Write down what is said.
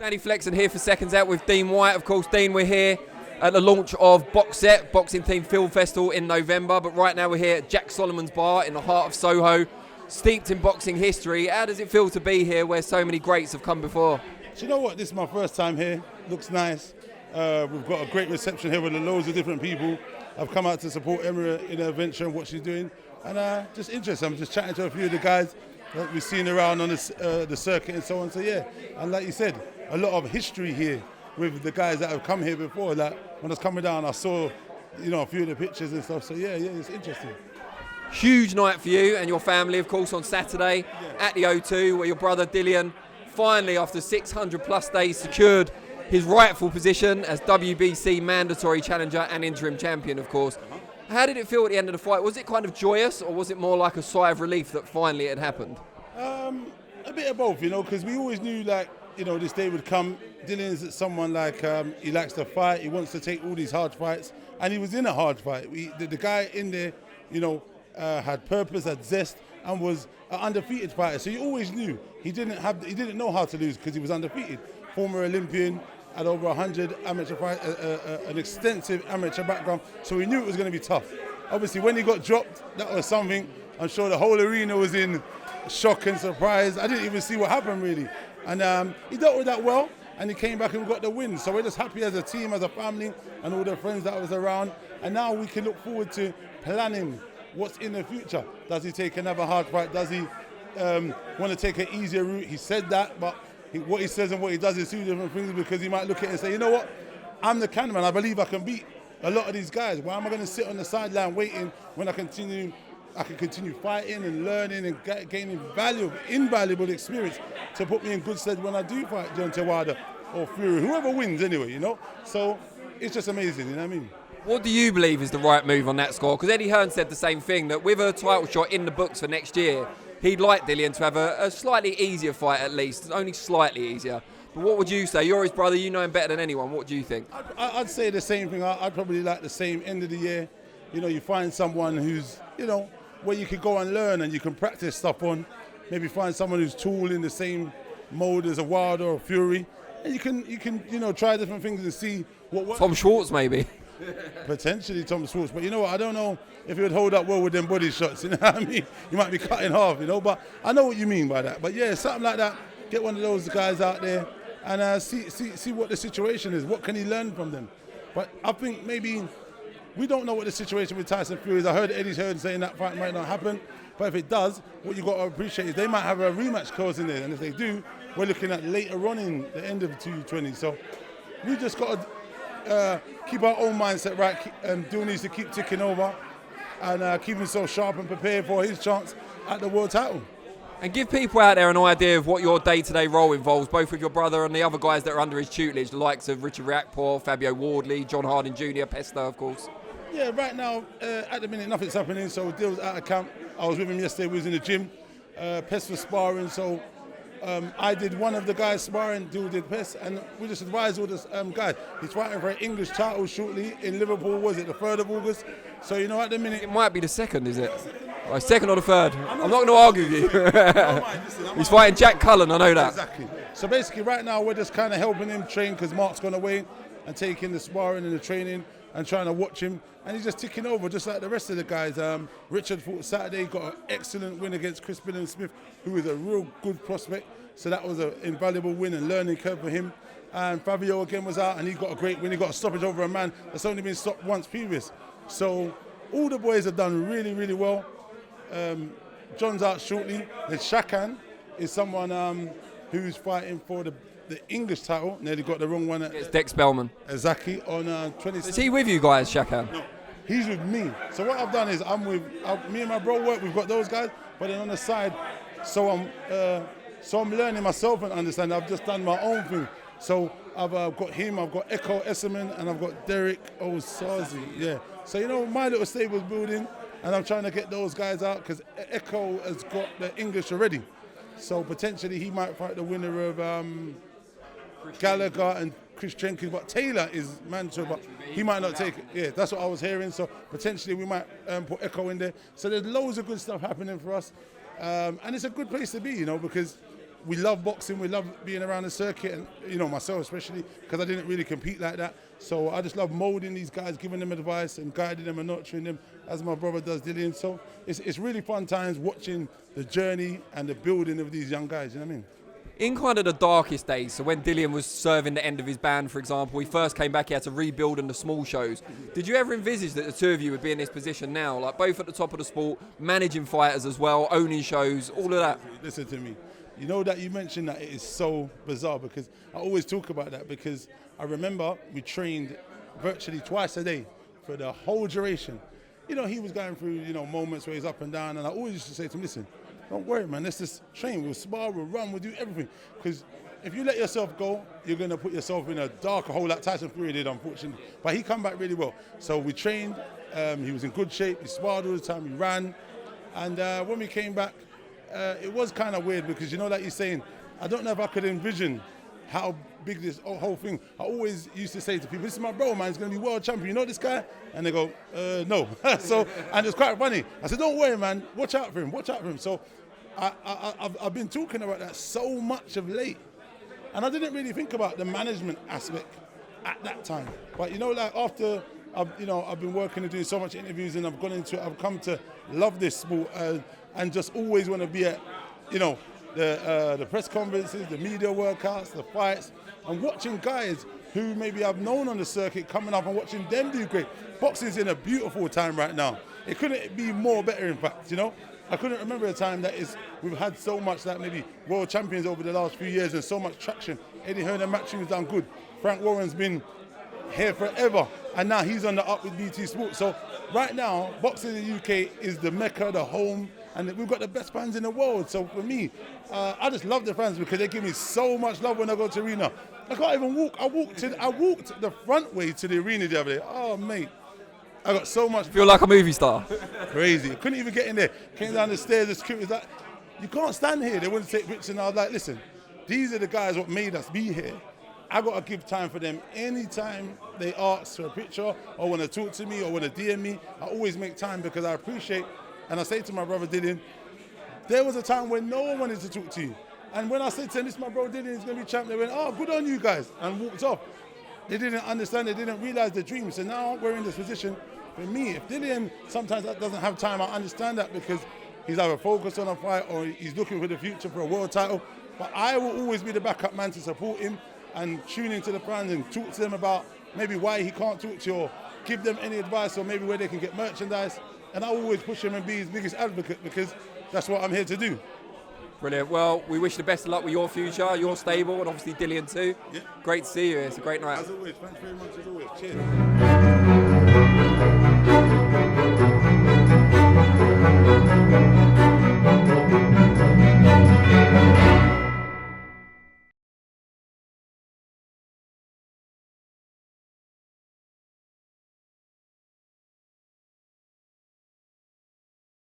Danny Flexen here for Seconds Out with Dillian Whyte. Of course, Dean, we're here at the launch of Box Set, Boxing Themed Film Festival in November. But right now we're here at Jack Solomon's Bar in the heart of Soho, steeped in boxing history. How does it feel to be here where so many greats have come before? Do you know what? This is my first time here. Looks nice. We've got a great reception here with loads of different people. I've come out to support Emma in her venture and what she's doing. And just interested. I'm just chatting to a few of the guys that we've seen around on the circuit and so on. So yeah, and like you said, a lot of history here with the guys that have come here before. Like when I was coming down, I saw, a few of the pictures and stuff. So yeah, it's interesting. Huge night for you and your family, of course, on Saturday at the O2, where your brother Dillian finally, after 600 plus days, secured his rightful position as WBC mandatory challenger and interim champion, of course. How did it feel at the end of the fight? Was it kind of joyous, or was it more like a sigh of relief that finally it had happened? A bit of both, because we always knew, this day would come. Dillian's someone he likes to fight. He wants to take all these hard fights, and he was in a hard fight. The guy in there, had purpose, had zest, and was an undefeated fighter. So you always knew he didn't know how to lose because he was undefeated. Former Olympian, had over 100 amateur fights, an extensive amateur background. So we knew it was going to be tough. Obviously, when he got dropped, that was something. I'm sure the whole arena was in shock and surprise. I didn't even see what happened really. And he dealt with that well, and he came back and we got the win. So we're just happy as a team, as a family, and all the friends that was around. And now we can look forward to planning what's in the future. Does he take another hard fight? Does he want to take an easier route? He said that, but what he says and what he does is two different things, because he might look at it and say, you know what, I'm the Candyman. I believe I can beat a lot of these guys. Why am I going to sit on the sideline waiting when I can continue fighting and learning and gaining invaluable experience to put me in good stead when I do fight Deontay Wilder or Fury, whoever wins anyway, So it's just amazing, you know what I mean? What do you believe is the right move on that score? Because Eddie Hearn said the same thing, that with a title shot in the books for next year, he'd like Dillian to have a slightly easier fight at least, only slightly easier. But what would you say? You're his brother, you know him better than anyone. What do you think? I'd say the same thing. I'd probably like the same end of the year. You find someone who's, where you can go and learn and you can practice stuff on. Maybe find someone who's tool in the same mode as a Wilder or Fury. And you can try different things and see what works. Tom Schwartz, maybe. Potentially Tom Schwartz, but you know what? I don't know if he would hold up well with them body shots. You know what I mean? You might be cut in half, But I know what you mean by that. But yeah, something like that. Get one of those guys out there and see what the situation is. What can he learn from them? But I think maybe we don't know what the situation with Tyson Fury is. I heard Eddie's heard saying that fight might not happen. But if it does, what you got to appreciate is they might have a rematch clause in there, and if they do, we're looking at later on in the end of 220. So we just got to keep our own mindset right, and Dillian needs to keep ticking over and keep himself sharp and prepared for his chance at the world title. And give people out there an idea of what your day-to-day role involves, both with your brother and the other guys that are under his tutelage, the likes of Richard Riakporhe, Fabio Wardley, John Harding Jr., Pesta, of course. Yeah, right now, at the minute, nothing's happening, so Dill's out of camp. I was with him yesterday, we was in the gym. Pest was sparring, so I did one of the guys sparring, Dill did Pest, and we just advised all this guys. He's fighting for an English title shortly in Liverpool, was it the 3rd of August? So, at the minute... It might be the 2nd, is it? Right, 2nd or the 3rd? I'm not going to argue with you. He's fighting Jack Cullen, I know that. Exactly. So basically, right now, we're just kind of helping him train because Mark's gone away and taking the sparring and the training and trying to watch him. And he's just ticking over, just like the rest of the guys. Richard fought Saturday, got an excellent win against Chris Smith, who is a real good prospect. So that was an invaluable win and learning curve for him. And Fabio again was out, and he got a great win. He got a stoppage over a man that's only been stopped once previous. So all the boys have done really, really well. John's out shortly. Then Shakan is someone who's fighting for the English title. Nearly got the wrong one. It's Dex Bellman. Exactly, on 26. Is he with you guys, Shakan? No, he's with me. So what I've done is me and my bro work. We've got those guys, but then on the side, so I'm learning myself and understanding. I've just done my own thing. So I've got him, I've got Echo Esserman, and I've got Derek Osazi. Yeah. So my little stable's building, and I'm trying to get those guys out because Echo has got the English already. So potentially he might fight the winner of Gallagher and Chris Jenkins, but Taylor is mandatory, but he might not take it. Yeah, that's what I was hearing. So potentially we might put Echo in there. So there's loads of good stuff happening for us, and it's a good place to be, because we love boxing, we love being around the circuit, and you know, myself especially, because I didn't really compete like that. So I just love molding these guys, giving them advice and guiding them and nurturing them, as my brother does, Dillian. So it's really fun times watching the journey and the building of these young guys, you know what I mean? In kind of the darkest days, so when Dillian was serving the end of his ban, for example, he first came back, he had to rebuild in the small shows. Did you ever envisage that the two of you would be in this position now, like both at the top of the sport, managing fighters as well, owning shows, all of that? Listen to me. You know that you mentioned that, it is so bizarre, because I always talk about that, because I remember we trained virtually twice a day for the whole duration. You know, he was going through, you know, moments where he's up and down, and I always used to say to him, listen, don't worry, man, let's just train, we'll spar, we'll run, we'll do everything. Because if you let yourself go, you're going to put yourself in a darker hole like Tyson Fury did, unfortunately. But he come back really well. So we trained, he was in good shape, he sparred all the time, he ran. And when we came back, it was kind of weird, because, you know, like you're saying, I don't know if I could envision how big this whole thing. I always used to say to people, this is my bro, man, he's going to be world champion. You know this guy? And they go, no. So, and it's quite funny. I said, don't worry, man, watch out for him, watch out for him. So I've been talking about that so much of late. And I didn't really think about the management aspect at that time. But, you know, like after, I've been working and doing so much interviews, and I've gone into it, I've come to love this sport and just always want to be at, you know, the press conferences, the media workouts, the fights, and watching guys who maybe I've known on the circuit coming up and watching them do great. Boxing's in a beautiful time right now. It couldn't be more better, in fact, you know. I couldn't remember a time that we've had so much, like maybe world champions over the last few years, and so much traction. Eddie Hearn and Matchroom's done good. Frank Warren's been here forever, and now he's on the up with BT Sports. So right now, boxing in the UK is the mecca, the home, and we've got the best fans in the world. So for me, I just love the fans, because they give me so much love when I go to the arena. I can't even walk. I walked the front way to the arena the other day. Oh, mate. I got so much. Feel like a movie star. Crazy. I couldn't even get in there. Came down the stairs, the security was like, you can't stand here. They wouldn't take pictures. And I was like, listen, these are the guys what made us be here. I got to give time for them. Anytime they ask for a picture or want to talk to me or want to DM me, I always make time, because I appreciate, and I say to my brother Dillian, there was a time when no one wanted to talk to you. And when I said to them, this is my bro Dillian, he's going to be champ, they went, oh, good on you guys, and walked off. They didn't understand, they didn't realize the dream. So now we're in this position. For me, if Dillian sometimes doesn't have time, I understand that, because he's either focused on a fight or he's looking for the future for a world title. But I will always be the backup man to support him and tune into the fans and talk to them about maybe why he can't talk to you, or give them any advice, or maybe where they can get merchandise. And I always push him and be his biggest advocate, because that's what I'm here to do. Brilliant. Well, we wish you the best of luck with your future, your stable, and obviously Dillian too. Yeah. Great to see you. It's a great night. As always, thanks very much as always. Cheers.